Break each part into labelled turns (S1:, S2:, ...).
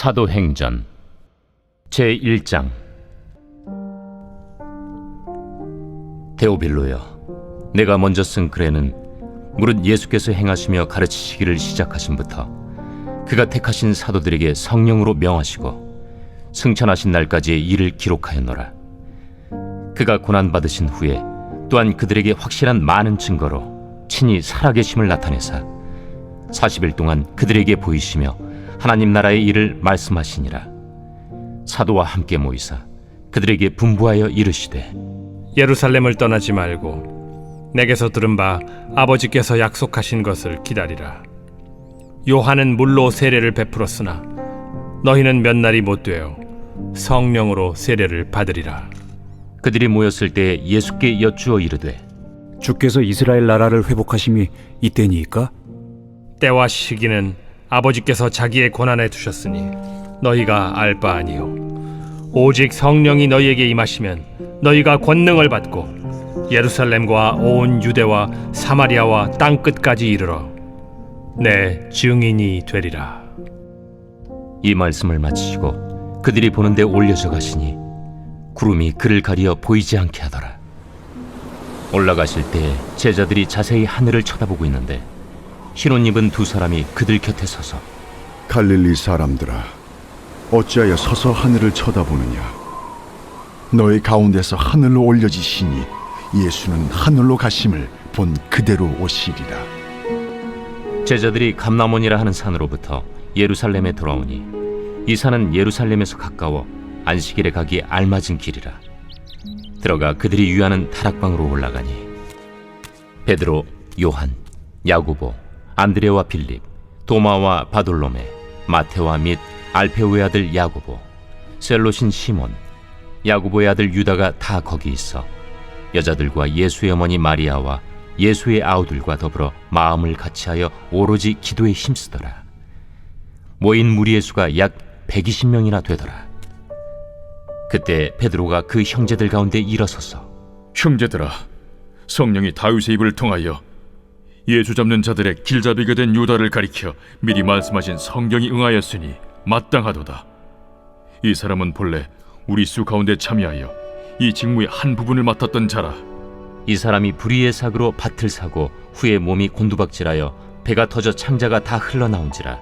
S1: 사도행전 제1장. 데오빌로여, 내가 먼저 쓴 글에는 무릇 예수께서 행하시며 가르치시기를 시작하심부터 그가 택하신 사도들에게 성령으로 명하시고 승천하신 날까지의 일을 기록하였노라. 그가 고난받으신 후에 또한 그들에게 확실한 많은 증거로 친히 살아계심을 나타내사 40일 동안 그들에게 보이시며 하나님 나라의 일을 말씀하시니라. 사도와 함께 모이사 그들에게 분부하여 이르시되,
S2: 예루살렘을 떠나지 말고 내게서 들은 바 아버지께서 약속하신 것을 기다리라. 요한은 물로 세례를 베풀었으나 너희는 몇 날이 못 되어 성령으로 세례를 받으리라.
S1: 그들이 모였을 때 예수께 여쭈어 이르되,
S3: 주께서 이스라엘 나라를 회복하심이 이때니이까?
S2: 때와 시기는 아버지께서 자기의 권한에 두셨으니 너희가 알 바 아니요, 오직 성령이 너희에게 임하시면 너희가 권능을 받고 예루살렘과 온 유대와 사마리아와 땅끝까지 이르러 내 증인이 되리라.
S1: 이 말씀을 마치시고 그들이 보는데 올려져 가시니 구름이 그를 가리어 보이지 않게 하더라. 올라가실 때 제자들이 자세히 하늘을 쳐다보고 있는데 흰옷 입은 두 사람이 그들 곁에 서서,
S4: 갈릴리 사람들아, 어찌하여 서서 하늘을 쳐다보느냐? 너희 가운데서 하늘로 올려지시니 예수는 하늘로 가심을 본 그대로 오시리라.
S1: 제자들이 감람원이라 하는 산으로부터 예루살렘에 돌아오니 이 산은 예루살렘에서 가까워 안식일에 가기에 알맞은 길이라. 들어가 그들이 유하는 다락방으로 올라가니 베드로, 요한, 야고보, 안드레와 빌립, 도마와 바돌로메, 마테와 및 알페오의 아들 야고보, 셀롯인 시몬, 야고보의 아들 유다가 다 거기 있어 여자들과 예수의 어머니 마리아와 예수의 아우들과 더불어 마음을 같이하여 오로지 기도에 힘쓰더라. 모인 무리의 수가 약 120명이나 되더라. 그때 베드로가 그 형제들 가운데 일어서서,
S5: 형제들아, 성령이 다윗의 입을 통하여 예수 잡는 자들의 길잡이가 된 유다를 가리켜 미리 말씀하신 성경이 응하였으니 마땅하도다. 이 사람은 본래 우리 수 가운데 참여하여 이 직무의 한 부분을 맡았던 자라.
S1: 이 사람이 불의의 삭으로 밭을 사고 후에 몸이 곤두박질하여 배가 터져 창자가 다 흘러나온지라.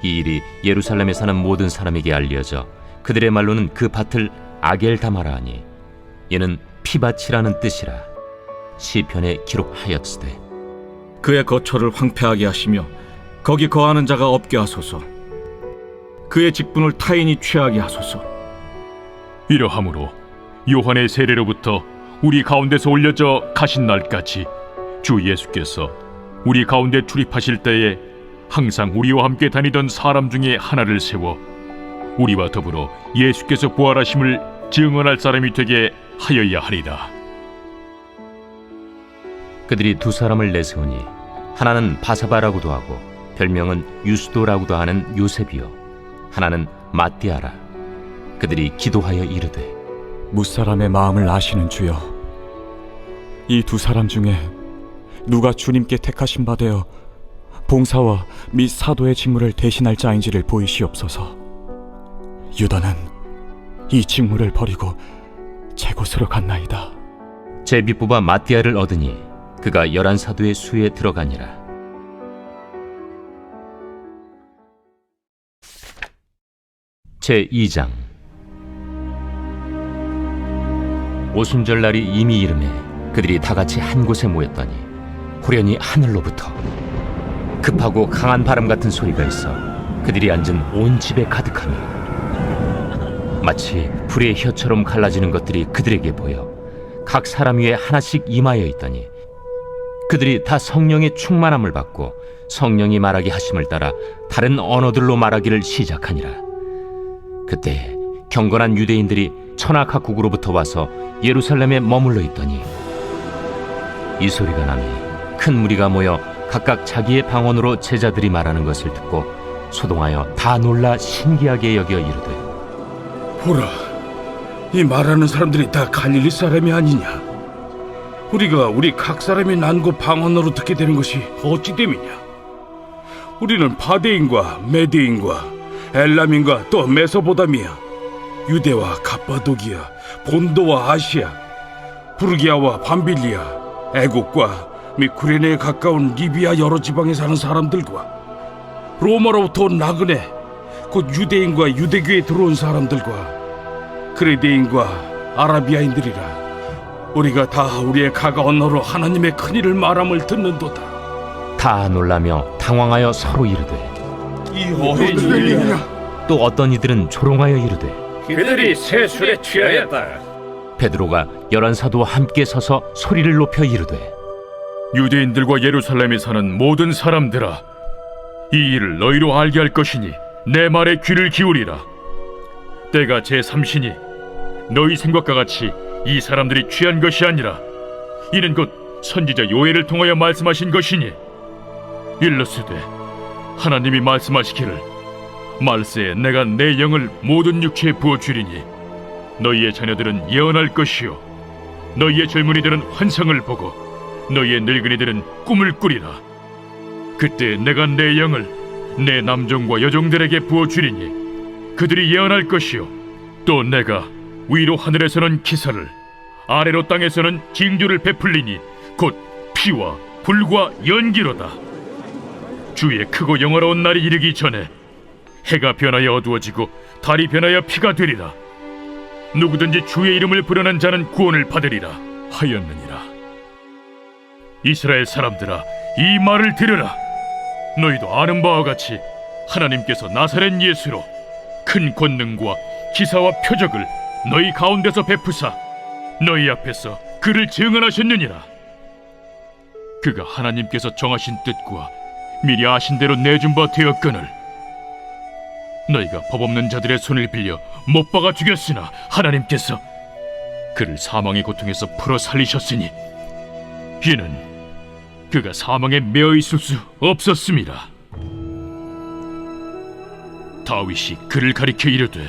S1: 이 일이 예루살렘에 사는 모든 사람에게 알려져 그들의 말로는 그 밭을 아겔다마라 하니 이는 피밭이라는 뜻이라. 시편에 기록하였으되,
S6: 그의 거처를 황폐하게 하시며 거기 거하는 자가 없게 하소서. 그의 직분을 타인이 취하게 하소서.
S5: 이러함으로 요한의 세례로부터 우리 가운데서 올려져 가신 날까지 주 예수께서 우리 가운데 출입하실 때에 항상 우리와 함께 다니던 사람 중에 하나를 세워 우리와 더불어 예수께서 부활하심을 증언할 사람이 되게 하여야 하리라.
S1: 그들이 두 사람을 내세우니 하나는 바사바라고도 하고 별명은 유스도라고도 하는 요셉이요, 하나는 마띠아라. 그들이 기도하여 이르되,
S3: 무사람의 마음을 아시는 주여, 이 두 사람 중에 누가 주님께 택하신 바 되어 봉사와 및 사도의 직무를 대신할 자인지를 보이시옵소서. 유다는 이 직무를 버리고 제 곳으로 갔나이다.
S1: 제비 뽑아 마띠아를 얻으니 그가 11사도의 수에 들어가니라. 제2장. 오순절 날이 이미 이르매 그들이 다같이 한 곳에 모였더니 호련히 하늘로부터 급하고 강한 바람 같은 소리가 있어 그들이 앉은 온 집에 가득하며 마치 불의 혀처럼 갈라지는 것들이 그들에게 보여 각 사람 위에 하나씩 임하여 있더니 그들이 다 성령의 충만함을 받고 성령이 말하게 하심을 따라 다른 언어들로 말하기를 시작하니라. 그때 경건한 유대인들이 천하 각국으로부터 와서 예루살렘에 머물러 있더니 이 소리가 나니 큰 무리가 모여 각각 자기의 방언으로 제자들이 말하는 것을 듣고 소동하여 다 놀라 신기하게 여겨 이르되,
S7: 보라, 이 말하는 사람들이 다 갈릴리 사람이 아니냐? 우리 각 사람이 난고 방언으로 듣게 되는 것이 어찌 됨이냐? 우리는 바데인과 메데인과 엘람인과 또 메소포타미아, 유대와 갑바도기아, 본도와 아시아, 부르기아와 밤빌리아, 애국과 및 구레네에 가까운 리비아 여러 지방에 사는 사람들과 로마로부터 온 나그네, 곧 유대인과 유대교에 들어온 사람들과 그레데인과 아라비아인들이라. 우리가 다 우리의 가가 언어로 하나님의 큰일을 말함을 듣는도다.
S1: 다 놀라며 당황하여 서로 이르되
S7: 이 어린 일이냐?
S1: 또 어떤 이들은 조롱하여 이르되
S2: 그들이 세술에 취하였다.
S1: 베드로가 11사도와 함께 서서 소리를 높여 이르되
S5: 유대인들과 예루살렘에 사는 모든 사람들아, 이 일을 너희로 알게 할 것이니 내 말에 귀를 기울이라. 때가 제3시니 너희 생각과 같이 이 사람들이 취한 것이 아니라 이는 곧 선지자 요엘을 통하여 말씀하신 것이니, 일러스되 하나님이 말씀하시기를 말세에 내가 내 영을 모든 육체에 부어주리니 너희의 자녀들은 예언할 것이요 너희의 젊은이들은 환상을 보고 너희의 늙은이들은 꿈을 꾸리라. 그때 내가 내 영을 내 남종과 여종들에게 부어주리니 그들이 예언할 것이요 또 내가 위로 하늘에서는 기사를, 아래로 땅에서는 징조를 베풀리니 곧 피와 불과 연기로다. 주의 크고 영화로운 날이 이르기 전에 해가 변하여 어두워지고 달이 변하여 피가 되리라. 누구든지 주의 이름을 부르는 자는 구원을 받으리라 하였느니라. 이스라엘 사람들아, 이 말을 들으라. 너희도 아는 바와 같이 하나님께서 나사렛 예수로 큰 권능과 기사와 표적을 너희 가운데서 베푸사 너희 앞에서 그를 증언하셨느니라. 그가 하나님께서 정하신 뜻과 미리 아신 대로 내준 바 되었거늘 너희가 법 없는 자들의 손을 빌려 못 박아 죽였으나 하나님께서 그를 사망의 고통에서 풀어 살리셨으니 이는 그가 사망에 매어 있을 수 없었습니다. 다윗이 그를 가리켜 이르되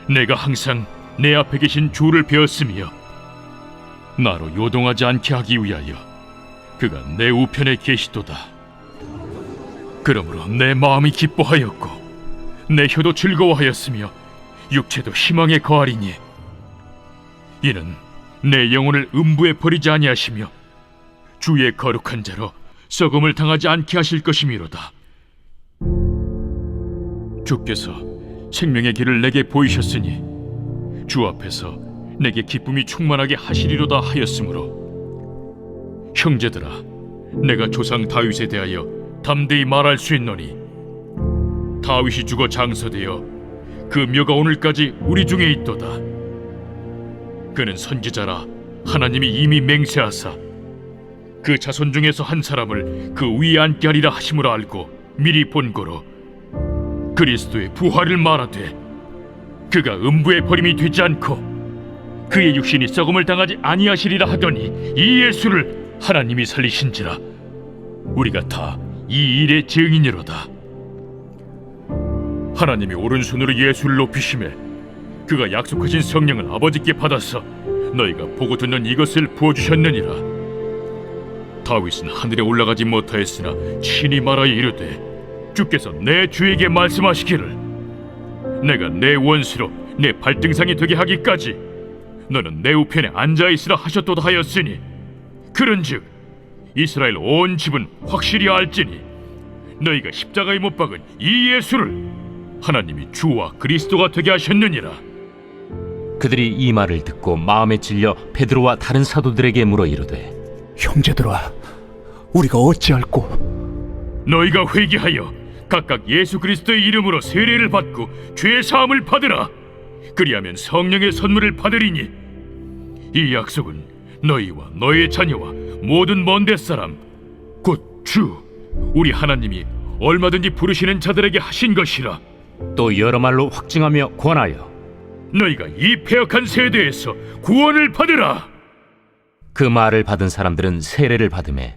S5: 내가 항상 내 앞에 계신 주를 배웠으며 나로 요동하지 않게 하기 위하여 그가 내 우편에 계시도다. 그러므로 내 마음이 기뻐하였고 내 혀도 즐거워하였으며 육체도 희망에 거하리니 이는 내 영혼을 음부에 버리지 아니하시며 주의 거룩한 자로 썩음을 당하지 않게 하실 것이미로다. 주께서 생명의 길을 내게 보이셨으니 주 앞에서 내게 기쁨이 충만하게 하시리로다 하였으므로 형제들아, 내가 조상 다윗에 대하여 담대히 말할 수 있노니 다윗이 죽어 장서되어 그 묘가 오늘까지 우리 중에 있도다. 그는 선지자라 하나님이 이미 맹세하사 그 자손 중에서 한 사람을 그 위에 앉게 하리라 하심을 알고 미리 본고로 그리스도의 부활을 말하되 그가 음부에 버림이 되지 않고 그의 육신이 썩음을 당하지 아니하시리라 하더니 이 예수를 하나님이 살리신지라. 우리가 다 이 일의 증인이로다. 하나님이 오른손으로 예수를 높이시매 그가 약속하신 성령을 아버지께 받아서 너희가 보고 듣는 이것을 부어주셨느니라. 다윗은 하늘에 올라가지 못하였으나 친히 말하여 이르되 주께서 내 주에게 말씀하시기를 내가 내 원수로 내 발등상이 되게 하기까지 너는 내 우편에 앉아있으라 하셨도다 하였으니 그런즉 이스라엘 온 집은 확실히 알지니 너희가 십자가에 못 박은 이 예수를 하나님이 주와 그리스도가 되게 하셨느니라.
S1: 그들이 이 말을 듣고 마음에 찔려 베드로와 다른 사도들에게 물어 이르되
S3: 형제들아, 우리가 어찌할꼬?
S5: 너희가 회개하여 각각 예수 그리스도의 이름으로 세례를 받고 죄 사함을 받으라. 그리하면 성령의 선물을 받으리니 이 약속은 너희와 너희의 자녀와 모든 먼 데 사람 곧 주 우리 하나님이 얼마든지 부르시는 자들에게 하신 것이라.
S1: 또 여러 말로 확증하며 권하여
S5: 너희가 이 패역한 세대에서 구원을 받으라.
S1: 그 말을 받은 사람들은 세례를 받음에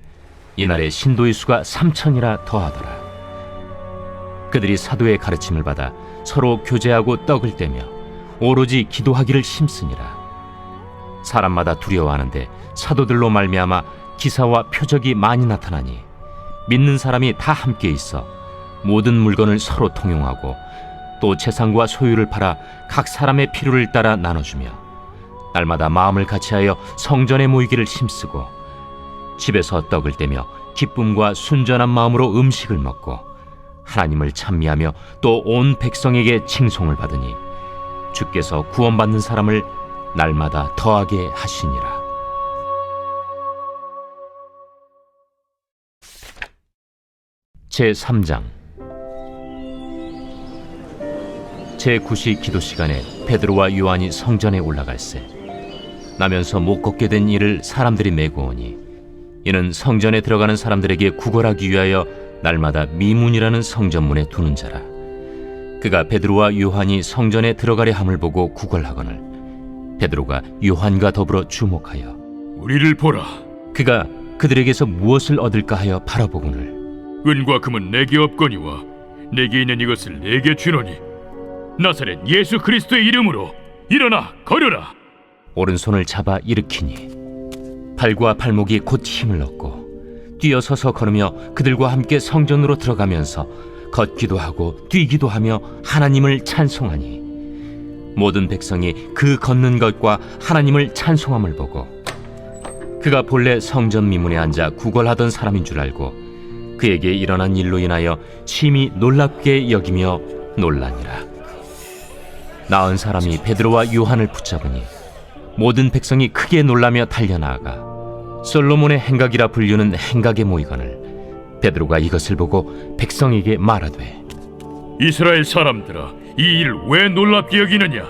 S1: 이날에 신도의 수가 3,000이라 더하더라. 그들이 사도의 가르침을 받아 서로 교제하고 떡을 떼며 오로지 기도하기를 힘쓰니라. 사람마다 두려워하는데 사도들로 말미암아 기사와 표적이 많이 나타나니 믿는 사람이 다 함께 있어 모든 물건을 서로 통용하고 또 재산과 소유를 팔아 각 사람의 필요를 따라 나눠주며 날마다 마음을 같이하여 성전에 모이기를 힘쓰고 집에서 떡을 떼며 기쁨과 순전한 마음으로 음식을 먹고 하나님을 찬미하며 또 온 백성에게 칭송을 받으니 주께서 구원받는 사람을 날마다 더하게 하시니라. 제3장 제9시 기도 시간에 베드로와 요한이 성전에 올라갈새 나면서 못 걷게 된 이를 사람들이 메고 오니 이는 성전에 들어가는 사람들에게 구걸하기 위하여 날마다 미문이라는 성전문에 두는 자라. 그가 베드로와 요한이 성전에 들어가려 함을 보고 구걸하거늘 베드로가 요한과 더불어 주목하여
S5: 우리를 보라.
S1: 그가 그들에게서 무엇을 얻을까 하여 바라보거늘
S5: 은과 금은 내게 없거니와 내게 있는 이것을 내게 주노니 나사렛 예수 그리스도의 이름으로 일어나 걸으라.
S1: 오른손을 잡아 일으키니 발과 발목이 곧 힘을 얻고 뛰어서서 걸으며 그들과 함께 성전으로 들어가면서 걷기도 하고 뛰기도 하며 하나님을 찬송하니 모든 백성이 그 걷는 것과 하나님을 찬송함을 보고 그가 본래 성전 미문에 앉아 구걸하던 사람인 줄 알고 그에게 일어난 일로 인하여 심히 놀랍게 여기며 놀라니라. 나은 사람이 베드로와 요한을 붙잡으니 모든 백성이 크게 놀라며 달려나아가 솔로몬의 행각이라 불리는 행각에 모이거늘 베드로가 이것을 보고 백성에게 말하되
S5: 이스라엘 사람들아, 이 일을 왜 놀랍게 여기느냐?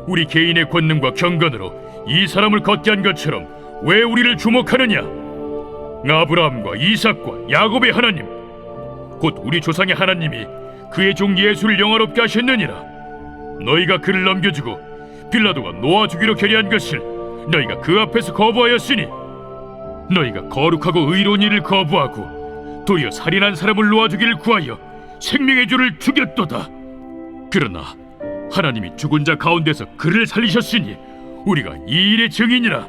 S5: 우리 개인의 권능과 경건으로 이 사람을 걷게 한 것처럼 왜 우리를 주목하느냐? 아브라함과 이삭과 야곱의 하나님, 곧 우리 조상의 하나님이 그의 종 예수를 영화롭게 하셨느니라. 너희가 그를 넘겨주고 빌라도가 놓아주기로 결의한 것을 너희가 그 앞에서 거부하였으니 너희가 거룩하고 의로운 일을 거부하고 도리어 살인한 사람을 놓아주기를 구하여 생명의 주를 죽였도다. 그러나 하나님이 죽은 자 가운데서 그를 살리셨으니 우리가 이 일의 증인이라.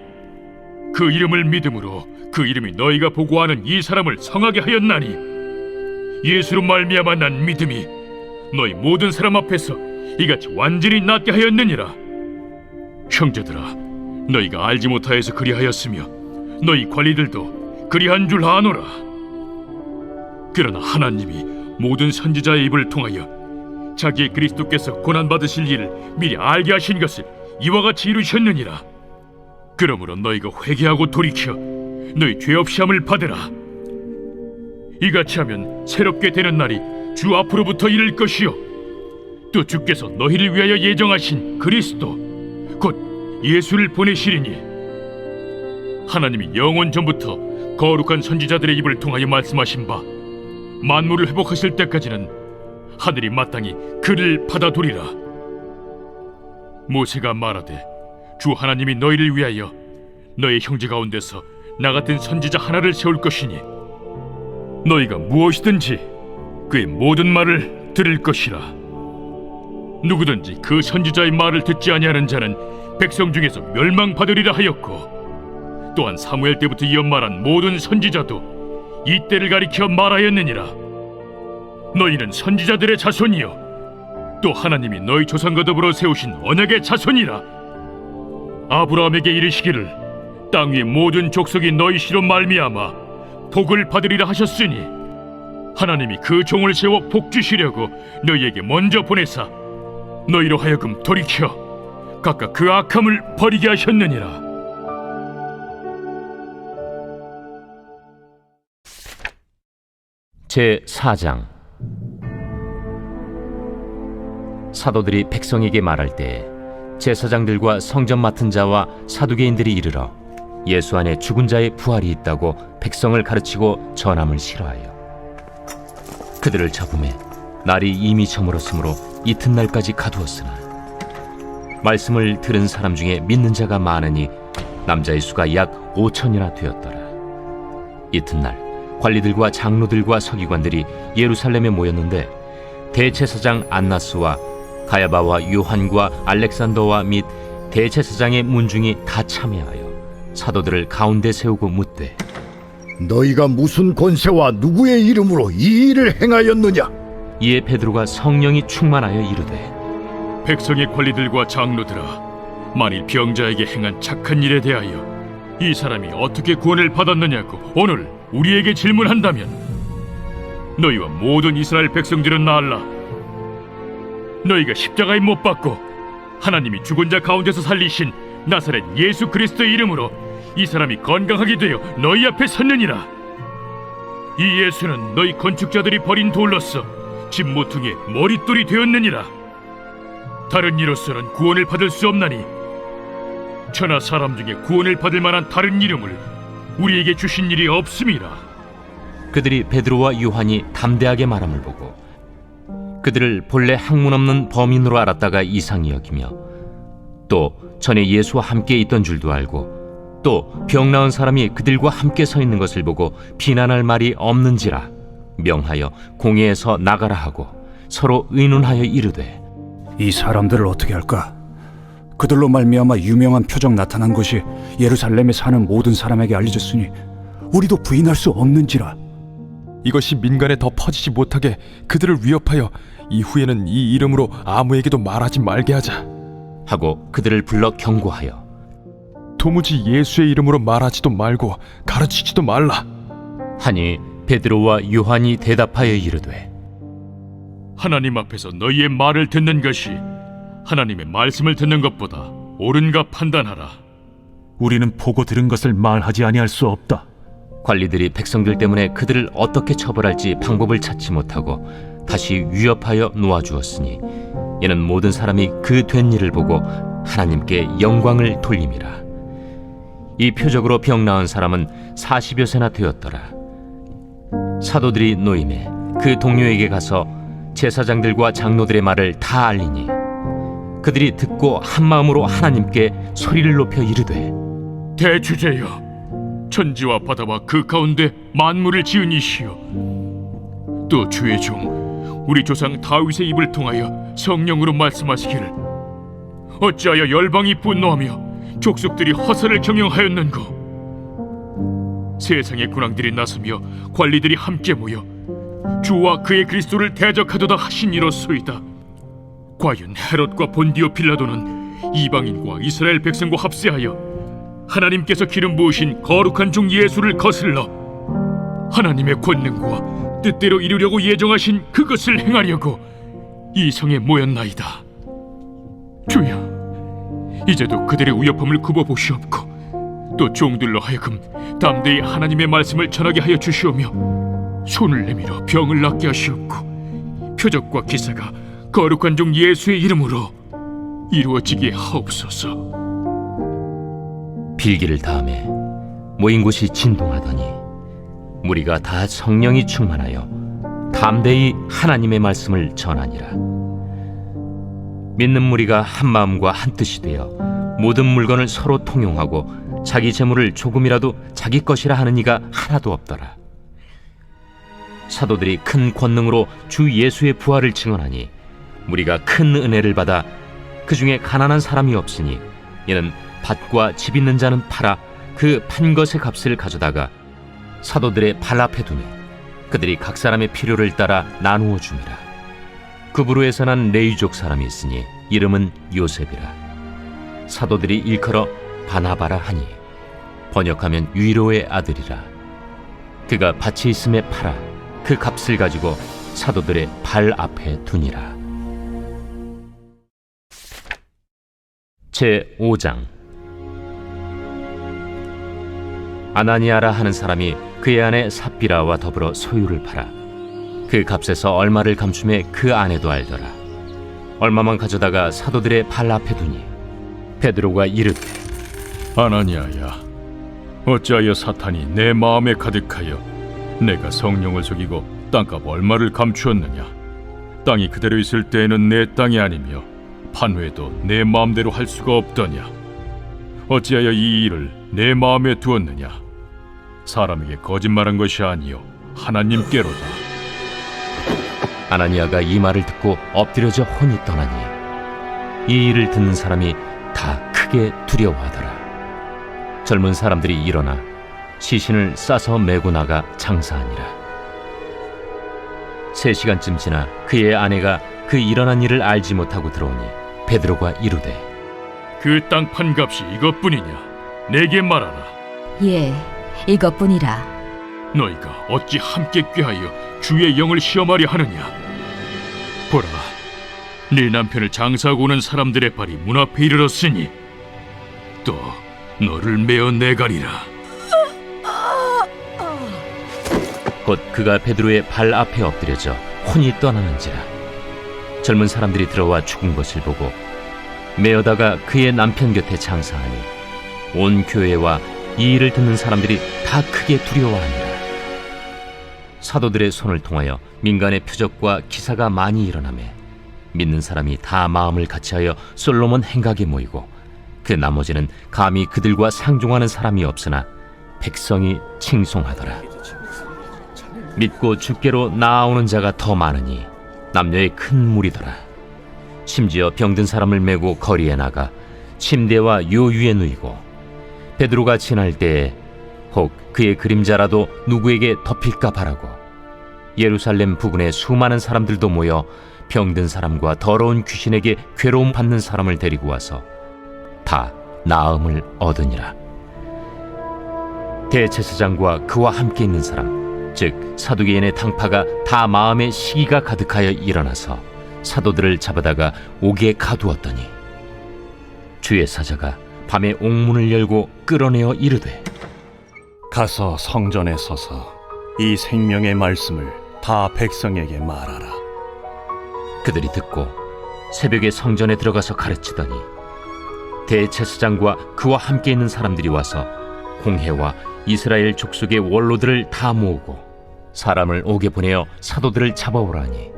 S5: 그 이름을 믿음으로 그 이름이 너희가 보고하는 이 사람을 성하게 하였나니 예수로 말미암아 난 믿음이 너희 모든 사람 앞에서 이같이 완전히 낫게 하였느니라. 형제들아, 너희가 알지 못하여서 그리하였으며 너희 관리들도 그리한 줄 아노라. 그러나 하나님이 모든 선지자의 입을 통하여 자기의 그리스도께서 고난받으실 일을 미리 알게 하신 것을 이와 같이 이루셨느니라. 그러므로 너희가 회개하고 돌이켜 너희 죄 없이 함을 받으라. 이같이 하면 새롭게 되는 날이 주 앞으로부터 이를 것이요 또 주께서 너희를 위하여 예정하신 그리스도 곧 예수를 보내시리니 하나님이 영원 전부터 거룩한 선지자들의 입을 통하여 말씀하신 바 만물을 회복하실 때까지는 하늘이 마땅히 그를 받아두리라. 모세가 말하되 주 하나님이 너희를 위하여 너희 형제 가운데서 나 같은 선지자 하나를 세울 것이니 너희가 무엇이든지 그의 모든 말을 들을 것이라. 누구든지 그 선지자의 말을 듣지 아니하는 자는 백성 중에서 멸망받으리라 하였고 또한 사무엘 때부터 이어 말한 모든 선지자도 이 때를 가리켜 말하였느니라. 너희는 선지자들의 자손이요 또 하나님이 너희 조상과 더불어 세우신 언약의 자손이라. 아브라함에게 이르시기를 땅 위의 모든 족속이 너희 씨로 말미암아 복을 받으리라 하셨으니 하나님이 그 종을 세워 복 주시려고 너희에게 먼저 보내사 너희로 하여금 돌이켜 각각 그 악함을 버리게 하셨느니라.
S1: 제4장 사도들이 백성에게 말할 때 제사장들과 성전 맡은 자와 사두개인들이 이르러 예수 안에 죽은 자의 부활이 있다고 백성을 가르치고 전함을 싫어하여 그들을 잡음에 날이 이미 저물었으므로 이튿날까지 가두었으나 말씀을 들은 사람 중에 믿는 자가 많으니 남자의 수가 약 5천이나 되었더라. 이튿날 관리들과 장로들과 서기관들이 예루살렘에 모였는데 대제사장 안나스와 가야바와 요한과 알렉산더와 및 대제사장의 문중이 다 참여하여 사도들을 가운데 세우고 묻되
S8: 너희가 무슨 권세와 누구의 이름으로 이 일을 행하였느냐?
S1: 이에 베드로가 성령이 충만하여 이르되
S5: 백성의 관리들과 장로들아, 만일 병자에게 행한 착한 일에 대하여 이 사람이 어떻게 구원을 받았느냐고 오늘 우리에게 질문한다면 너희와 모든 이스라엘 백성들은 알라. 너희가 십자가에 못 박고 하나님이 죽은 자 가운데서 살리신 나사렛 예수 그리스도의 이름으로 이 사람이 건강하게 되어 너희 앞에 섰느니라. 이 예수는 너희 건축자들이 버린 돌로서 집 모퉁이의 머릿돌이 되었느니라. 다른 이로서는 구원을 받을 수 없나니 천하 사람 중에 구원을 받을 만한 다른 이름을 우리에게 주신 일이 없음이라.
S1: 그들이 베드로와 요한이 담대하게 말함을 보고 그들을 본래 학문 없는 범인으로 알았다가 이상히 여기며 또 전에 예수와 함께 있던 줄도 알고 또 병 나은 사람이 그들과 함께 서 있는 것을 보고 비난할 말이 없는지라 명하여 공회에서 나가라 하고 서로 의논하여 이르되
S8: 이 사람들을 어떻게 할까? 그들로 말미암아 유명한 표적 나타난 것이 예루살렘에 사는 모든 사람에게 알려졌으니 우리도 부인할 수 없는지라.
S9: 이것이 민간에 더 퍼지지 못하게 그들을 위협하여 이후에는 이 이름으로 아무에게도 말하지 말게 하자.
S1: 하고 그들을 불러 경고하여
S9: 도무지 예수의 이름으로 말하지도 말고 가르치지도 말라.
S1: 하니 베드로와 요한이 대답하여 이르되
S5: 하나님 앞에서 너희의 말을 듣는 것이 하나님의 말씀을 듣는 것보다 옳은가 판단하라.
S10: 우리는 보고 들은 것을 말하지 아니할 수 없다.
S1: 관리들이 백성들 때문에 그들을 어떻게 처벌할지 방법을 찾지 못하고 다시 위협하여 놓아주었으니 이는 모든 사람이 그 된 일을 보고 하나님께 영광을 돌림이라. 이 표적으로 병 나은 사람은 40여 세나 되었더라. 사도들이 노임에 그 동료에게 가서 제사장들과 장로들의 말을 다 알리니 그들이 듣고 한 마음으로 하나님께 소리를 높여 이르되
S5: 대주제여, 천지와 바다와 그 가운데 만물을 지은 이시여, 또 주의 종 우리 조상 다윗의 입을 통하여 성령으로 말씀하시기를 어찌하여 열방이 분노하며 족속들이 허사를 경영하였는고. 세상의 군왕들이 나서며 관리들이 함께 모여 주와 그의 그리스도를 대적하도다 하신 이로소이다. 과연 헤롯과 본디오 빌라도는 이방인과 이스라엘 백성과 합세하여 하나님께서 기름 부으신 거룩한 종 예수를 거슬러 하나님의 권능과 뜻대로 이루려고 예정하신 그것을 행하려고 이 성에 모였나이다. 주여, 이제도 그들의 위협함을 굽어보시옵고 또 종들로 하여금 담대히 하나님의 말씀을 전하게 하여 주시오며 손을 내밀어 병을 낫게 하시옵고 표적과 기사가 거룩한 종 예수의 이름으로 이루어지게 하옵소서.
S1: 빌기를 다음에 모인 곳이 진동하더니 무리가 다 성령이 충만하여 담대히 하나님의 말씀을 전하니라. 믿는 무리가 한 마음과 한 뜻이 되어 모든 물건을 서로 통용하고 자기 재물을 조금이라도 자기 것이라 하는 이가 하나도 없더라. 사도들이 큰 권능으로 주 예수의 부활을 증언하니 무리가 큰 은혜를 받아 그 중에 가난한 사람이 없으니 이는 밭과 집 있는 자는 팔아 그 판 것의 값을 가져다가 사도들의 발 앞에 두매 그들이 각 사람의 필요를 따라 나누어 줍니다. 그부르에서 난 레위족 사람이 있으니 이름은 요셉이라. 사도들이 일컬어 바나바라 하니 번역하면 위로의 아들이라. 그가 밭이 있음에 팔아 그 값을 가지고 사도들의 발 앞에 두니라. 제5장. 아나니아라 하는 사람이 그의 아내 삽비라와 더불어 소유를 팔아 그 값에서 얼마를 감춤해 그 아내도 알더라. 얼마만 가져다가 사도들의 발 앞에 두니 베드로가 이르되
S5: 아나니아야, 어찌하여 사탄이 내 마음에 가득하여 내가 성령을 속이고 땅값 얼마를 감추었느냐. 땅이 그대로 있을 때에는 내 땅이 아니며 판회도 내 마음대로 할 수가 없더냐. 어찌하여 이 일을 내 마음에 두었느냐. 사람에게 거짓말한 것이 아니요 하나님께로다.
S1: 아나니아가 이 말을 듣고 엎드려져 혼이 떠나니 이 일을 듣는 사람이 다 크게 두려워하더라. 젊은 사람들이 일어나 시신을 싸서 메고 나가 장사하니라. 3시간쯤 지나 그의 아내가 그 일어난 일을 알지 못하고 들어오니 베드로가 이르되
S5: 그 땅 판값이 이것뿐이냐? 내게 말하라.
S11: 예, 이것뿐이라.
S5: 너희가 어찌 함께 꾀하여 주의 영을 시험하려 하느냐? 보라, 네 남편을 장사하고 오는 사람들의 발이 문 앞에 이르렀으니 또 너를 메어 내가리라.
S1: 곧 그가 베드로의 발 앞에 엎드려져 혼이 떠나는지라. 젊은 사람들이 들어와 죽은 것을 보고 메어다가 그의 남편 곁에 장사하니 온 교회와 이 일을 듣는 사람들이 다 크게 두려워하니라. 사도들의 손을 통하여 민간의 표적과 기사가 많이 일어나매 믿는 사람이 다 마음을 같이하여 솔로몬 행각에 모이고 그 나머지는 감히 그들과 상종하는 사람이 없으나 백성이 칭송하더라. 믿고 주께로 나아오는 자가 더 많으니 남녀의 큰 무리더라. 심지어 병든 사람을 메고 거리에 나가 침대와 요 위에 누이고 베드로가 지날 때에 혹 그의 그림자라도 누구에게 덮일까 바라고 예루살렘 부근에 수많은 사람들도 모여 병든 사람과 더러운 귀신에게 괴로움 받는 사람을 데리고 와서 다 나음을 얻으니라. 대제사장과 그와 함께 있는 사람, 즉 사두개인의 당파가 다 마음에 시기가 가득하여 일어나서 사도들을 잡아다가 옥에 가두었더니 주의 사자가 밤에 옥문을 열고 끌어내어 이르되
S3: 가서 성전에 서서 이 생명의 말씀을 다 백성에게 말하라.
S1: 그들이 듣고 새벽에 성전에 들어가서 가르치더니 대제사장과 그와 함께 있는 사람들이 와서 공회와 이스라엘 족속의 원로들을 다 모으고 사람을 옥에 보내어 사도들을 잡아오라니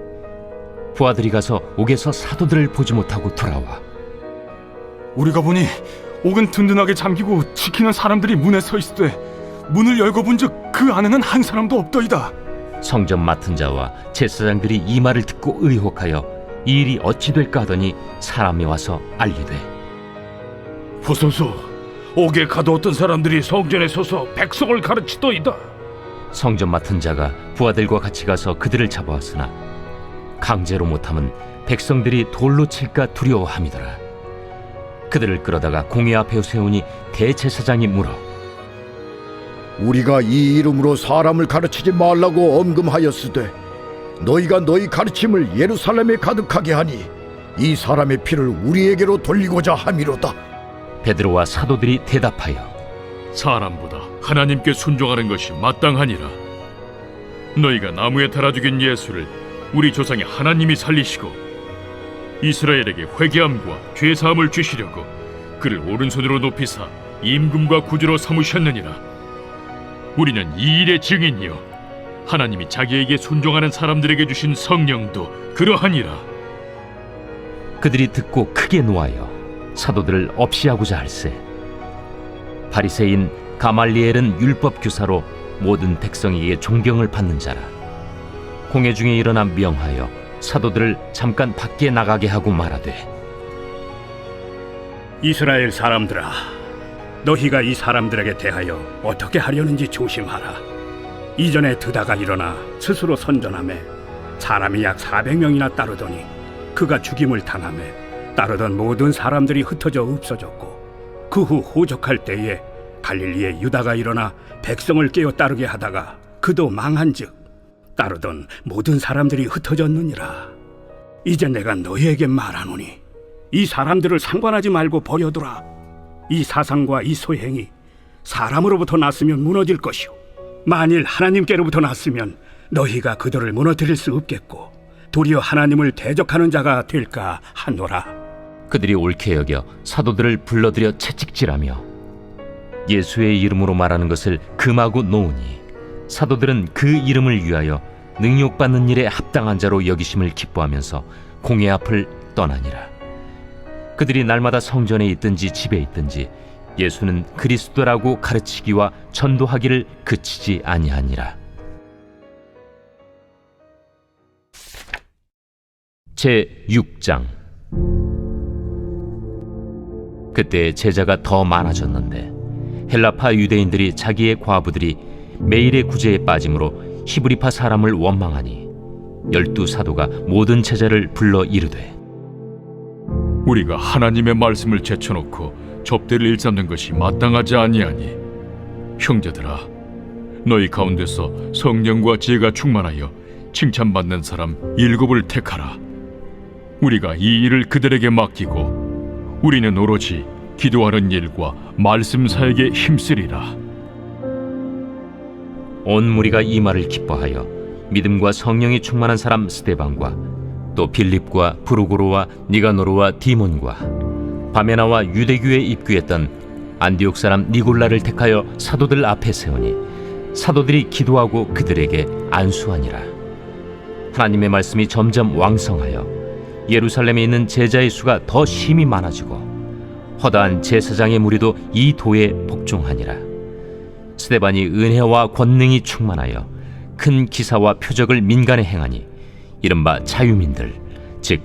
S1: 부하들이 가서 옥에서 사도들을 보지 못하고 돌아와
S3: 우리가 보니 옥은 든든하게 잠기고 지키는 사람들이 문에 서 있으되 문을 열고 본즉 그 안에는 한 사람도 없더이다.
S1: 성전 맡은 자와 제사장들이 이 말을 듣고 의혹하여 이 일이 어찌 될까 하더니 사람이 와서 알리되
S7: 보소서, 옥에 가두었던 사람들이 성전에 서서 백성을 가르치더이다.
S1: 성전 맡은 자가 부하들과 같이 가서 그들을 잡아왔으나 강제로 못함은 백성들이 돌로 칠까 두려워함이더라. 그들을 끌어다가 공회 앞에 세우니 대제사장이 물어
S12: 우리가 이 이름으로 사람을 가르치지 말라고 엄금하였으되 너희가 너희 가르침을 예루살렘에 가득하게 하니 이 사람의 피를 우리에게로 돌리고자 함이로다.
S1: 베드로와 사도들이 대답하여
S5: 사람보다 하나님께 순종하는 것이 마땅하니라. 너희가 나무에 달아 죽인 예수를 우리 조상의 하나님이 살리시고 이스라엘에게 회개함과 죄사함을 주시려고 그를 오른손으로 높이사 임금과 구주로 삼으셨느니라. 우리는 이 일의 증인이요 하나님이 자기에게 순종하는 사람들에게 주신 성령도 그러하니라.
S1: 그들이 듣고 크게 노하여 사도들을 없이하고자 할세 바리새인 가말리엘은 율법 교사로 모든 백성에게 존경을 받는 자라. 공회 중에 일어나 명하여 사도들을 잠깐 밖에 나가게 하고 말하되
S8: 이스라엘 사람들아, 너희가 이 사람들에게 대하여 어떻게 하려는지 조심하라. 이전에 드다가 일어나 스스로 선전하며 사람이 약 400명이나 따르더니 그가 죽임을 당하며 따르던 모든 사람들이 흩어져 없어졌고 그 후 호적할 때에 갈릴리에 유다가 일어나 백성을 깨어 따르게 하다가 그도 망한즉 따르던 모든 사람들이 흩어졌느니라. 이제 내가 너희에게 말하노니 이 사람들을 상관하지 말고 버려두라. 이 사상과 이 소행이 사람으로부터 났으면 무너질 것이요 만일 하나님께로부터 났으면 너희가 그들을 무너뜨릴 수 없겠고 도리어 하나님을 대적하는 자가 될까 하노라.
S1: 그들이 옳게 여겨 사도들을 불러들여 채찍질하며 예수의 이름으로 말하는 것을 금하고 놓으니 사도들은 그 이름을 위하여 능욕받는 일에 합당한 자로 여기심을 기뻐하면서 공회 앞을 떠나니라. 그들이 날마다 성전에 있든지 집에 있든지 예수는 그리스도라고 가르치기와 전도하기를 그치지 아니하니라. 제6장. 그때 제자가 더 많아졌는데 헬라파 유대인들이 자기의 과부들이 매일의 구제에 빠짐으로 히브리파 사람을 원망하니 열두 사도가 모든 제자를 불러 이르되
S5: 우리가 하나님의 말씀을 제쳐놓고 접대를 일삼는 것이 마땅하지 아니하니 형제들아 너희 가운데서 성령과 지혜가 충만하여 칭찬받는 사람 7을 택하라. 우리가 이 일을 그들에게 맡기고 우리는 오로지 기도하는 일과 말씀 사역에 힘쓰리라.
S1: 온 무리가 이 말을 기뻐하여 믿음과 성령이 충만한 사람 스데반과 또 빌립과 브루고로와 니가노르와 디몬과 바메나와 유대교에 입교했던 안디옥 사람 니골라를 택하여 사도들 앞에 세우니 사도들이 기도하고 그들에게 안수하니라. 하나님의 말씀이 점점 왕성하여 예루살렘에 있는 제자의 수가 더 심히 많아지고 허다한 제사장의 무리도 이 도에 복종하니라. 스데반이 은혜와 권능이 충만하여 큰 기사와 표적을 민간에 행하니 이른바 자유민들 즉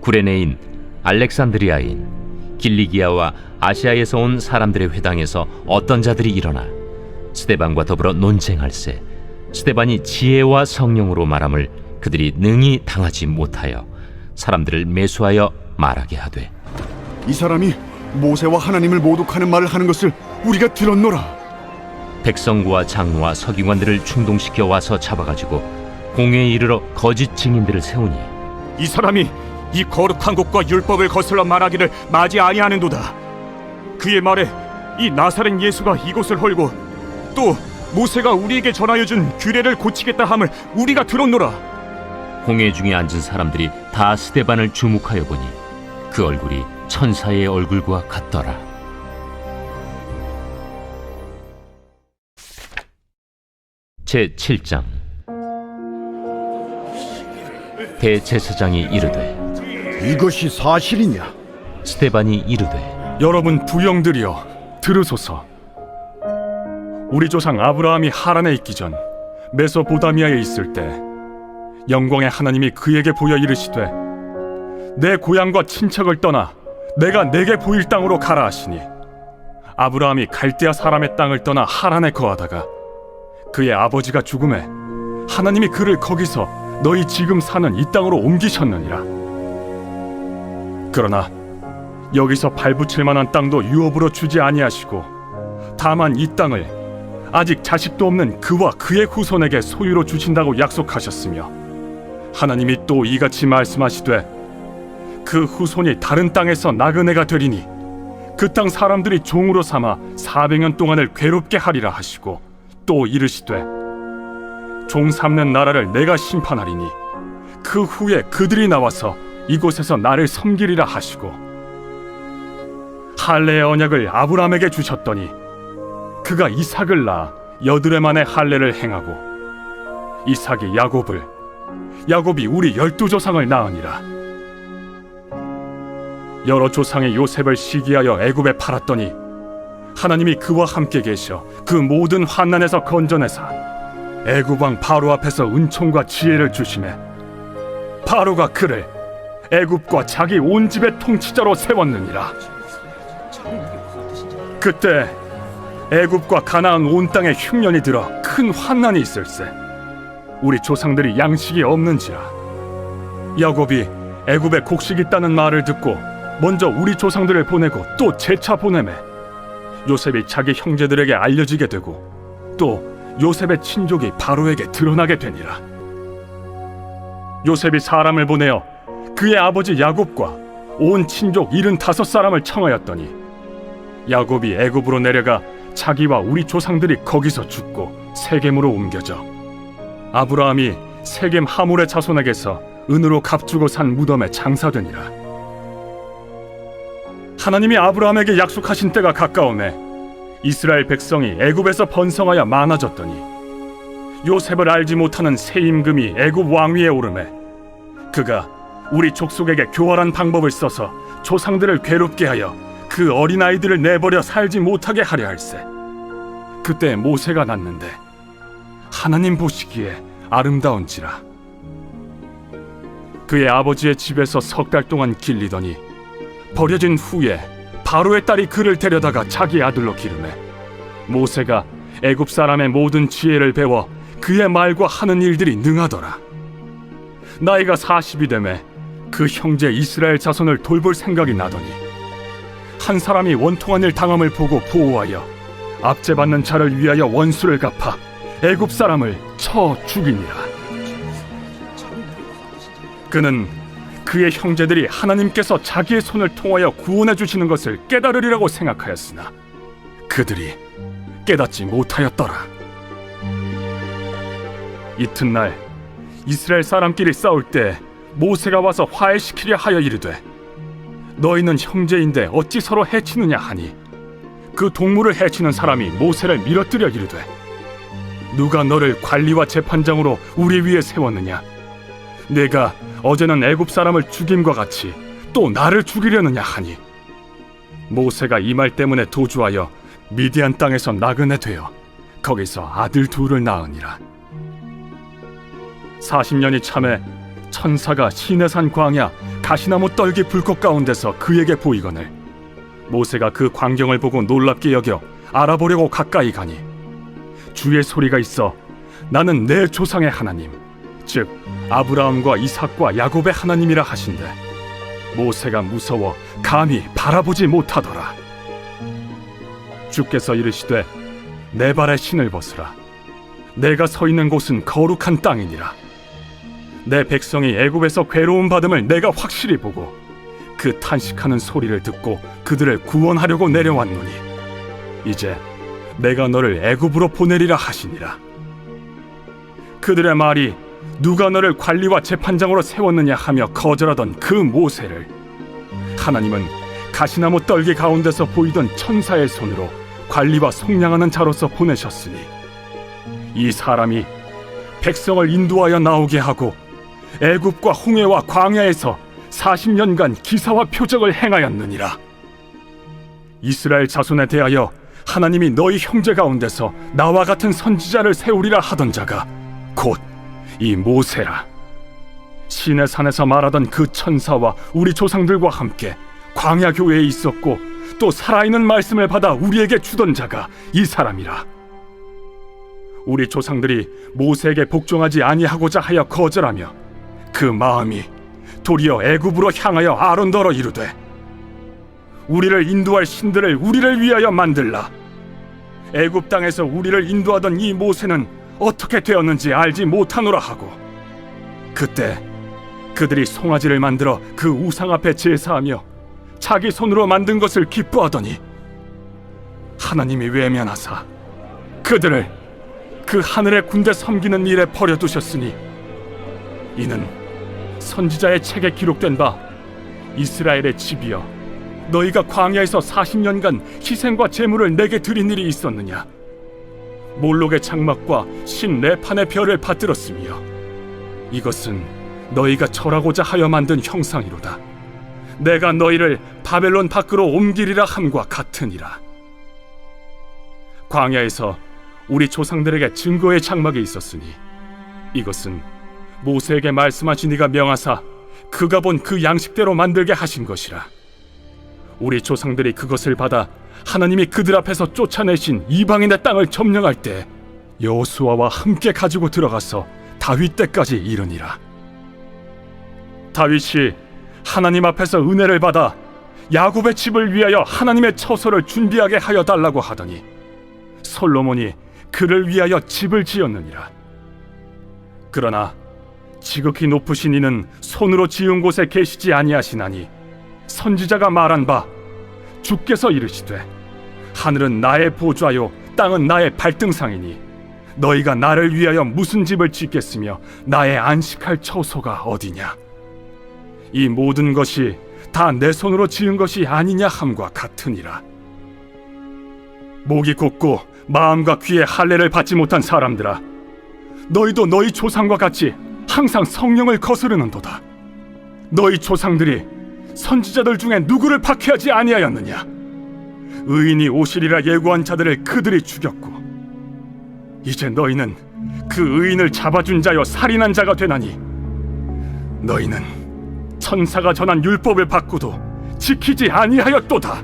S1: 구레네인, 알렉산드리아인, 길리기아와 아시아에서 온 사람들의 회당에서 어떤 자들이 일어나 스데반과 더불어 논쟁할세 스데반이 지혜와 성령으로 말함을 그들이 능히 당하지 못하여 사람들을 매수하여 말하게 하되
S4: 이 사람이 모세와 하나님을 모독하는 말을 하는 것을 우리가 들었노라.
S1: 백성과 장로와 서기관들을 충동시켜 와서 잡아가지고 공회에 이르러 거짓 증인들을 세우니
S3: 이 사람이 이 거룩한 곳과 율법을 거슬러 말하기를 마지 아니하는도다. 그의 말에 이 나사렛 예수가 이곳을 헐고 또 모세가 우리에게 전하여 준 규례를 고치겠다 함을 우리가 들었노라.
S1: 공회 중에 앉은 사람들이 다 스데반을 주목하여 보니 그 얼굴이 천사의 얼굴과 같더라. 제7장. 대제사장이 이르되
S12: 이것이 사실이냐?
S1: 스데반이 이르되
S3: 여러분 부영들이여 들으소서. 우리 조상 아브라함이 하란에 있기 전 메소포타미아에 있을 때 영광의 하나님이 그에게 보여 이르시되 내 고향과 친척을 떠나 내가 내게 보일 땅으로 가라 하시니 아브라함이 갈대아 사람의 땅을 떠나 하란에 거하다가 그의 아버지가 죽음에 하나님이 그를 거기서 너희 지금 사는 이 땅으로 옮기셨느니라. 그러나 여기서 발붙일 만한 땅도 유업으로 주지 아니하시고 다만 이 땅을 아직 자식도 없는 그와 그의 후손에게 소유로 주신다고 약속하셨으며 하나님이 또 이같이 말씀하시되 그 후손이 다른 땅에서 나그네가 되리니 그 땅 사람들이 종으로 삼아 400년 동안을 괴롭게 하리라 하시고 또 이르시되 종 삼는 나라를 내가 심판하리니 그 후에 그들이 나와서 이곳에서 나를 섬기리라 하시고 할례의 언약을 아브라함에게 주셨더니 그가 이삭을 낳아 8해 만에 할례를 행하고 이삭이 야곱을 야곱이 우리 12조상을 낳으니라. 여러 조상의 요셉을 시기하여 애굽에 팔았더니 하나님이 그와 함께 계셔 그 모든 환난에서 건져내사 애굽 왕 바로 앞에서 은총과 지혜를 주시매 바로가 그를 애굽과 자기 온 집의 통치자로 세웠느니라. 그때 애굽과 가나안 온 땅에 흉년이 들어 큰 환난이 있을세 우리 조상들이 양식이 없는지라. 야곱이 애굽에 곡식 있다는 말을 듣고 먼저 우리 조상들을 보내고 또 재차 보내매 요셉이 자기 형제들에게 알려지게 되고 또 요셉의 친족이 바로에게 드러나게 되니라. 요셉이 사람을 보내어 그의 아버지 야곱과 온 친족 75사람을 청하였더니 야곱이 애굽으로 내려가 자기와 우리 조상들이 거기서 죽고 세겜으로 옮겨져 아브라함이 세겜 하몰의 자손에게서 은으로 값주고 산 무덤에 장사되니라. 하나님이 아브라함에게 약속하신 때가 가까우매 이스라엘 백성이 애굽에서 번성하여 많아졌더니 요셉을 알지 못하는 새 임금이 애굽 왕위에 오르매 그가 우리 족속에게 교활한 방법을 써서 조상들을 괴롭게 하여 그 어린아이들을 내버려 살지 못하게 하려 할세. 그때 모세가 났는데 하나님 보시기에 아름다운지라. 그의 아버지의 집에서 3달 동안 길리더니 버려진 후에 바로의 딸이 그를 데려다가 자기 아들로 기르매 모세가 애굽 사람의 모든 지혜를 배워 그의 말과 하는 일들이 능하더라.
S8: 나이가 40이 되매 그 형제 이스라엘 자손을 돌볼 생각이 나더니 한 사람이 원통한 일 당함을 보고 보호하여 압제받는 자를 위하여 원수를 갚아 애굽 사람을 쳐 죽이니라. 그는 그의 형제들이 하나님께서 자기의 손을 통하여 구원해 주시는 것을 깨달으리라고 생각하였으나 그들이 깨닫지 못하였더라. 이튿날 이스라엘 사람끼리 싸울 때 모세가 와서 화해시키려 하여 이르되 너희는 형제인데 어찌 서로 해치느냐 하니 그 동물을 해치는 사람이 모세를 밀어뜨려 이르되 누가 너를 관리와 재판장으로 우리 위에 세웠느냐? 내가 어제는 애굽 사람을 죽임과 같이 또 나를 죽이려느냐 하니 모세가 이 말 때문에 도주하여 미디안 땅에서 나그네 되어 거기서 아들 둘을 낳으니라. 40년이 참에 천사가 시내산 광야 가시나무 떨기 불꽃 가운데서 그에게 보이거늘 모세가 그 광경을 보고 놀랍게 여겨 알아보려고 가까이 가니 주의 소리가 있어 나는 내 조상의 하나님 즉 아브라함과 이삭과 야곱의 하나님이라 하신대 모세가 무서워 감히 바라보지 못하더라. 주께서 이르시되 내 발에 신을 벗으라. 내가 서 있는 곳은 거룩한 땅이니라. 내 백성이 애굽에서 괴로움 받음을 내가 확실히 보고 그 탄식하는 소리를 듣고 그들을 구원하려고 내려왔노니 이제 내가 너를 애굽으로 보내리라 하시니라. 그들의 말이 누가 너를 관리와 재판장으로 세웠느냐 하며 거절하던 그 모세를 하나님은 가시나무 떨기 가운데서 보이던 천사의 손으로 관리와 속량하는 자로서 보내셨으니 이 사람이 백성을 인도하여 나오게 하고 애굽과 홍해와 광야에서 40년간 기사와 표적을 행하였느니라. 이스라엘 자손에 대하여 하나님이 너희 형제 가운데서 나와 같은 선지자를 세우리라 하던 자가 곧 이 모세라. 시내산에서 말하던 그 천사와 우리 조상들과 함께 광야 교회에 있었고 또 살아있는 말씀을 받아 우리에게 주던 자가 이 사람이라. 우리 조상들이 모세에게 복종하지 아니하고자 하여 거절하며 그 마음이 도리어 애굽으로 향하여 아론더러 이르되 우리를 인도할 신들을 우리를 위하여 만들라. 애굽 땅에서 우리를 인도하던 이 모세는 어떻게 되었는지 알지 못하노라 하고 그때 그들이 송아지를 만들어 그 우상 앞에 제사하며 자기 손으로 만든 것을 기뻐하더니 하나님이 외면하사 그들을 그 하늘의 군대 섬기는 일에 버려두셨으니 이는 선지자의 책에 기록된 바 이스라엘의 집이여 너희가 광야에서 40년간 희생과 제물을 내게 드린 일이 있었느냐? 몰록의 장막과 신 레판의 별을 받들었으며 이것은 너희가 절하고자 하여 만든 형상이로다. 내가 너희를 바벨론 밖으로 옮기리라 함과 같으니라. 광야에서 우리 조상들에게 증거의 장막이 있었으니 이것은 모세에게 말씀하신 이가 명하사 그가 본 그 양식대로 만들게 하신 것이라. 우리 조상들이 그것을 받아 하나님이 그들 앞에서 쫓아내신 이방인의 땅을 점령할 때 여호수아와 함께 가지고 들어가서 다윗 때까지 이르니라. 다윗이 하나님 앞에서 은혜를 받아 야곱의 집을 위하여 하나님의 처소를 준비하게 하여 달라고 하더니 솔로몬이 그를 위하여 집을 지었느니라. 그러나 지극히 높으신 이는 손으로 지은 곳에 계시지 아니하시나니 선지자가 말한 바 주께서 이르시되 하늘은 나의 보좌요 땅은 나의 발등상이니 너희가 나를 위하여 무슨 집을 짓겠으며 나의 안식할 처소가 어디냐? 이 모든 것이 다 내 손으로 지은 것이 아니냐 함과 같으니라. 목이 곧고 마음과 귀에 할례를 받지 못한 사람들아, 너희도 너희 조상과 같이 항상 성령을 거스르는도다. 너희 조상들이 선지자들 중에 누구를 박해하지 아니하였느냐? 의인이 오시리라 예고한 자들을 그들이 죽였고 이제 너희는 그 의인을 잡아준 자여 살인한 자가 되나니 너희는 천사가 전한 율법을 받고도 지키지 아니하였도다.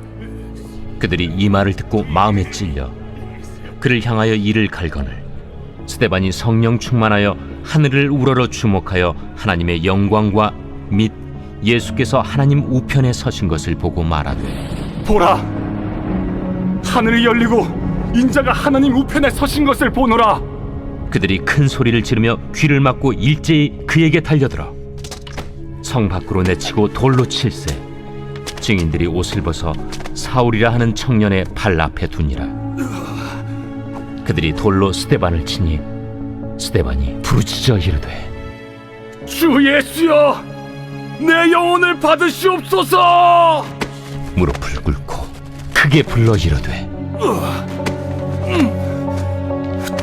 S1: 그들이 이 말을 듣고 마음에 찔려 그를 향하여 이를 갈거늘 스데반이 성령 충만하여 하늘을 우러러 주목하여 하나님의 영광과 및 예수께서 하나님 우편에 서신 것을 보고 말하되
S3: 보라, 하늘이 열리고 인자가 하나님 우편에 서신 것을 보노라.
S1: 그들이 큰 소리를 지르며 귀를 막고 일제히 그에게 달려들어 성 밖으로 내치고 돌로 칠세. 증인들이 옷을 벗어 사울이라 하는 청년의 발 앞에 두니라. 그들이 돌로 스데반을 치니 스데반이 부르짖어 이르되
S3: 주 예수여, 내 영혼을 받으시옵소서.
S1: 무릎을 꿇고 크게 불러 이르되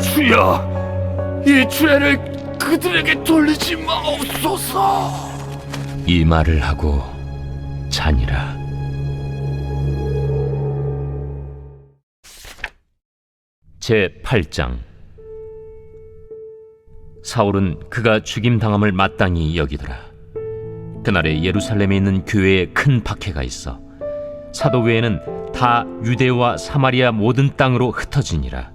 S3: 주여, 이 죄를 그들에게 돌리지 마옵소서.
S1: 이 말을 하고 자니라. 제8장. 사울은 그가 죽임당함을 마땅히 여기더라. 그날에 예루살렘에 있는 교회에 큰 박해가 있어 사도 외에는 다 유대와 사마리아 모든 땅으로 흩어지니라.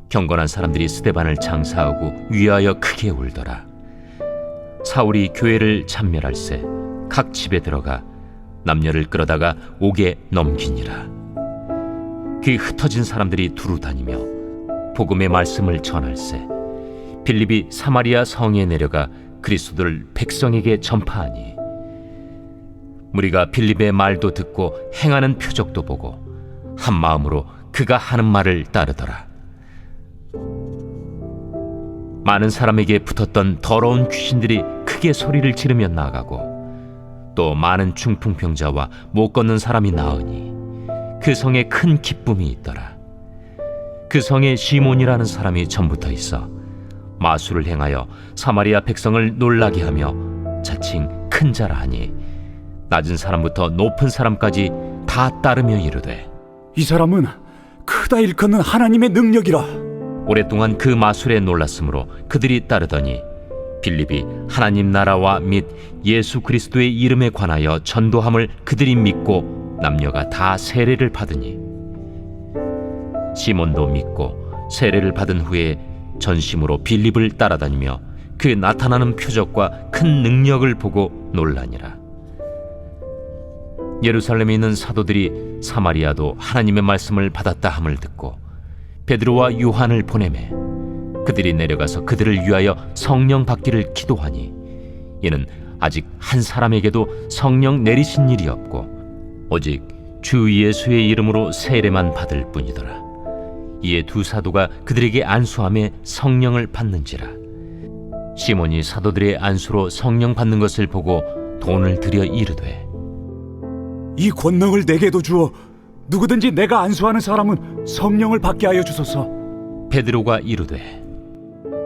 S1: 경건한 사람들이 스데반을 장사하고 위하여 크게 울더라. 사울이 교회를 참멸할세 각 집에 들어가 남녀를 끌어다가 옥에 넘기니라. 그 흩어진 사람들이 두루 다니며 복음의 말씀을 전할세 빌립이 사마리아 성에 내려가 그리스도를 백성에게 전파하니 무리가 빌립의 말도 듣고 행하는 표적도 보고 한 마음으로 그가 하는 말을 따르더라. 많은 사람에게 붙었던 더러운 귀신들이 크게 소리를 지르며 나가고 또 많은 중풍병자와 못 걷는 사람이 나으니 그 성에 큰 기쁨이 있더라. 그 성에 시몬이라는 사람이 전부터 있어 마술을 행하여 사마리아 백성을 놀라게 하며 자칭 큰 자라 하니 낮은 사람부터 높은 사람까지 다 따르며 이르되
S3: 이 사람은 크다 일컫는 하나님의 능력이라.
S1: 오랫동안 그 마술에 놀랐으므로 그들이 따르더니 빌립이 하나님 나라와 및 예수 그리스도의 이름에 관하여 전도함을 그들이 믿고 남녀가 다 세례를 받으니 시몬도 믿고 세례를 받은 후에 전심으로 빌립을 따라다니며 그 나타나는 표적과 큰 능력을 보고 놀라니라. 예루살렘에 있는 사도들이 사마리아도 하나님의 말씀을 받았다 함을 듣고 베드로와 요한을 보내매 그들이 내려가서 그들을 위하여 성령 받기를 기도하니 이는 아직 한 사람에게도 성령 내리신 일이 없고 오직 주 예수의 이름으로 세례만 받을 뿐이더라. 이에 두 사도가 그들에게 안수하며 성령을 받는지라. 시몬이 사도들의 안수로 성령 받는 것을 보고 돈을 들여 이르되
S3: 이 권능을 내게도 주어 누구든지 내가 안수하는 사람은 성령을 받게 하여 주소서.
S1: 베드로가 이르되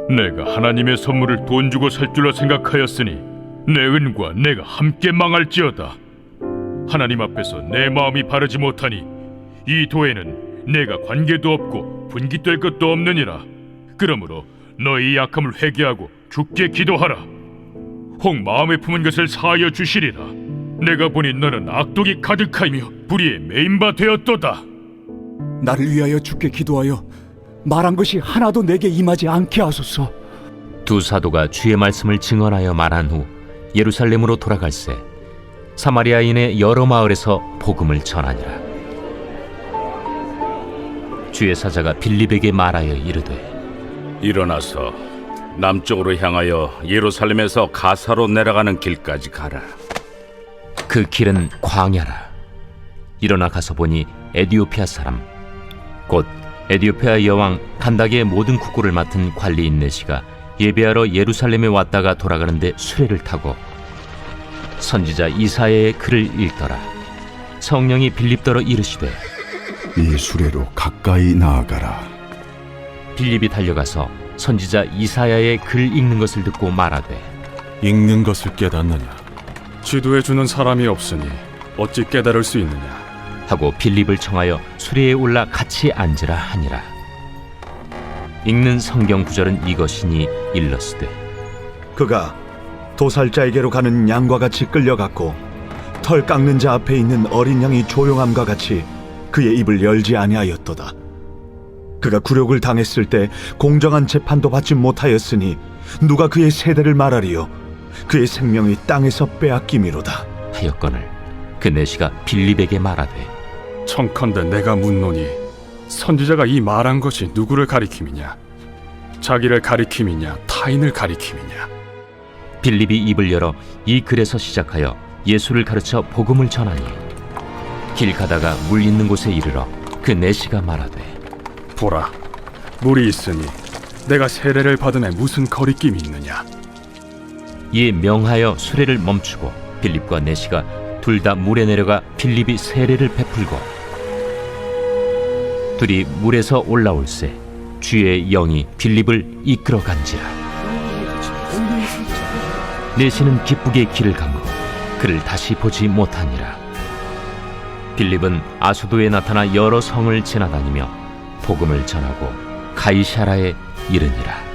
S5: 내가 하나님의 선물을 돈 주고 살 줄로 생각하였으니 내 은과 내가 함께 망할지어다. 하나님 앞에서 내 마음이 바르지 못하니 이 도에는 내가 관계도 없고 분깃될 것도 없느니라. 그러므로 너희 약함을 회개하고 주께 기도하라. 혹 마음에 품은 것을 사하여 주시리라. 내가 보니 너는 악독이 가득하며 불의에 매인 바 되었도다.
S3: 나를 위하여 주께 기도하여 말한 것이 하나도 내게 임하지 않게 하소서.
S1: 두 사도가 주의 말씀을 증언하여 말한 후 예루살렘으로 돌아갈새 사마리아인의 여러 마을에서 복음을 전하니라. 주의 사자가 빌립에게 말하여 이르되
S7: 일어나서 남쪽으로 향하여 예루살렘에서 가사로 내려가는 길까지 가라.
S1: 그 길은 광야라. 일어나 가서 보니 에디오피아 사람 곧 에디오피아 여왕 간닥의 모든 국고를 맡은 관리인 내시가 예배하러 예루살렘에 왔다가 돌아가는데 수레를 타고 선지자 이사야의 글을 읽더라. 성령이 빌립더러 이르시되
S4: 이 수레로 가까이 나아가라.
S1: 빌립이 달려가서 선지자 이사야의 글 읽는 것을 듣고 말하되
S13: 읽는 것을 깨닫느냐? 지도해 주는 사람이 없으니 어찌 깨달을 수 있느냐?
S1: 하고 빌립을 청하여 수레에 올라 같이 앉으라 하니라. 읽는 성경 구절은 이것이니 일러스되
S14: 그가 도살자에게로 가는 양과 같이 끌려갔고 털 깎는 자 앞에 있는 어린 양이 조용함과 같이 그의 입을 열지 아니하였도다. 그가 굴욕을 당했을 때 공정한 재판도 받지 못하였으니 누가 그의 세대를 말하리요? 그의 생명이 땅에서 빼앗김이로다.
S1: 하였거늘 그 내시가 빌립에게 말하되
S13: 청컨대 내가 묻노니 선지자가 이 말한 것이 누구를 가리킴이냐? 자기를 가리킴이냐 타인을 가리킴이냐?
S1: 빌립이 입을 열어 이 글에서 시작하여 예수를 가르쳐 복음을 전하니 길 가다가 물 있는 곳에 이르러 그 내시가 말하되
S13: 보라, 물이 있으니 내가 세례를 받음에 무슨 거리낌이 있느냐?
S1: 이에 명하여 수레를 멈추고 빌립과 내시가 둘 다 물에 내려가 빌립이 세례를 베풀고 둘이 물에서 올라올새 주의 영이 빌립을 이끌어 간지라. 내시는 기쁘게 길을 가므로 그를 다시 보지 못하니라. 빌립은 아수도에 나타나 여러 성을 지나다니며 복음을 전하고 가이사라에 이르니라.